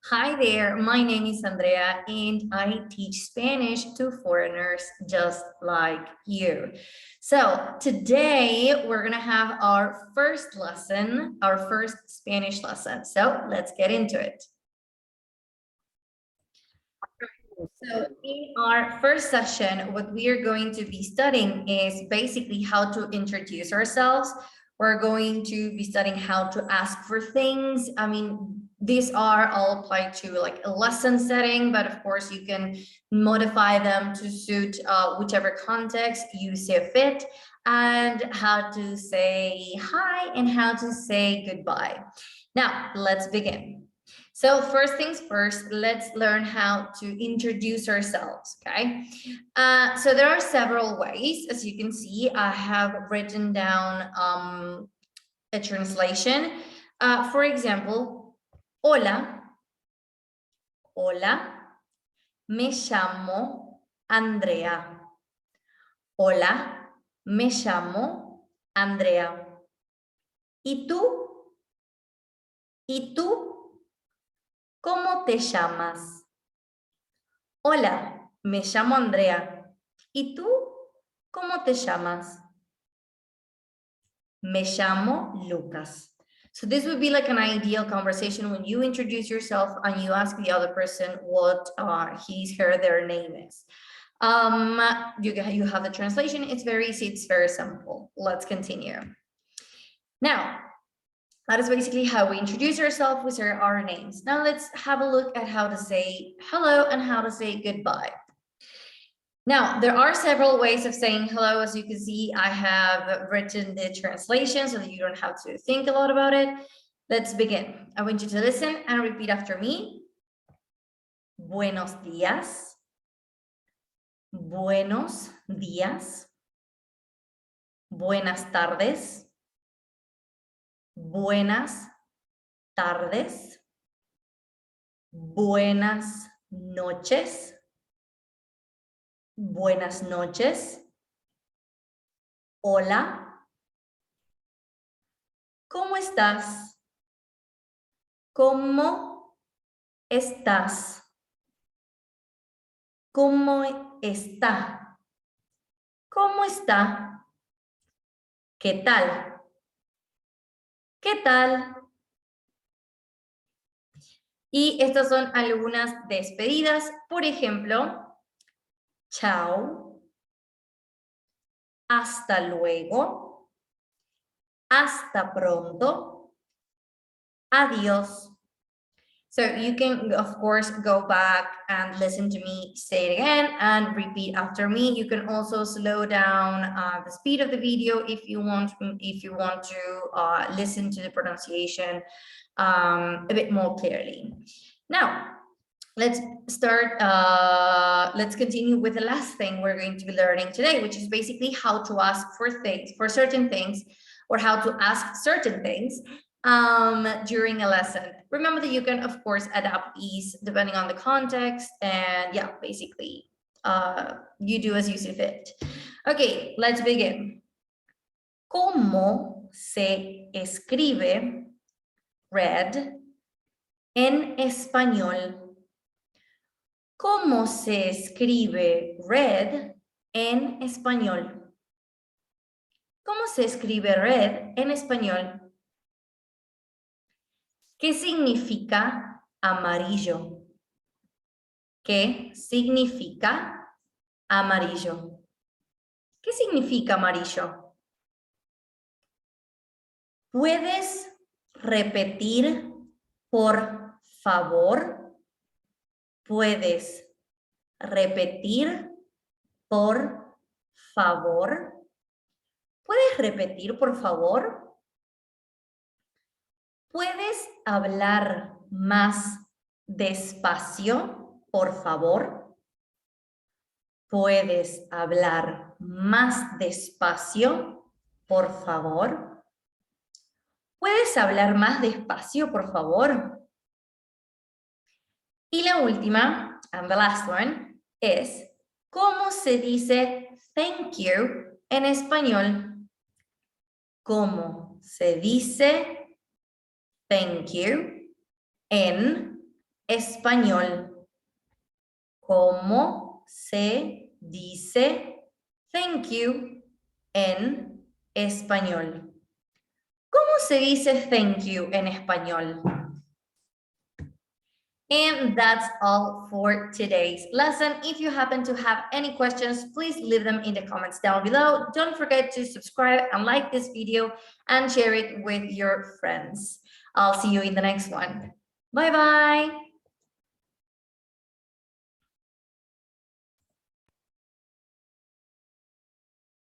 Hi there, my name is Andrea and I teach Spanish to foreigners just like you. So today we're gonna have our first lesson, our first Spanish lesson. So let's get into it. So in our first session, what we are going to be studying is basically how to introduce ourselves. We're going to be studying how to ask for things. I mean, these are all applied to like a lesson setting, but of course you can modify them to suit whichever context you see fit, and how to say hi and how to say goodbye. Now, let's begin. So first things first, let's learn how to introduce ourselves, okay? So there are several ways. As you can see, I have written down a translation. For example, hola, hola, me llamo Andrea. Hola, me llamo Andrea. ¿Y tú? ¿Y tú? ¿Cómo te llamas? Hola, me llamo Andrea. ¿Y tú? ¿Cómo te llamas? Me llamo Lucas. So this would be like an ideal conversation when you introduce yourself and you ask the other person what their name is. You have the translation. It's very easy. It's very simple. Let's continue. Now, that is basically how we introduce ourselves with our names. Now let's have a look at how to say hello and how to say goodbye. Now, there are several ways of saying hello. As you can see, I have written the translation so that you don't have to think a lot about it. Let's begin. I want you to listen and repeat after me. Buenos días. Buenos días. Buenas tardes. Buenas tardes. Buenas noches. Buenas noches. Hola. ¿Cómo estás? ¿Cómo estás? ¿Cómo está? ¿Cómo está? ¿Qué tal? ¿Qué tal? Y estas son algunas despedidas. Por ejemplo, chao. Hasta luego. Hasta pronto. Adiós. So you can, of course, go back and listen to me say it again and repeat after me. You can also slow down the speed of the video if you want to listen to the pronunciation a bit more clearly. Now, let's continue with the last thing we're going to be learning today, which is basically how to ask for certain things, or how to ask certain things during a lesson. Remember that you can, of course, adapt these depending on the context, and yeah, basically, you do as you see fit. Okay, let's begin. ¿Cómo se escribe red en español? ¿Cómo se escribe red en español? ¿Cómo se escribe red en español? ¿Qué significa amarillo? ¿Qué significa amarillo? ¿Qué significa amarillo? ¿Puedes repetir, por favor? ¿Puedes repetir, por favor? ¿Puedes repetir, por favor? ¿Puedes hablar más despacio, por favor? ¿Puedes hablar más despacio, por favor? ¿Puedes hablar más despacio, por favor? Y la última, and the last one, es ¿cómo se dice thank you en español? ¿Cómo se dice thank you en español? ¿Cómo se dice thank you en español? ¿Cómo se dice thank you en español? And that's all for today's lesson. If you happen to have any questions, please leave them in the comments down below. Don't forget to subscribe and like this video and share it with your friends. I'll see you in the next one. Bye-bye.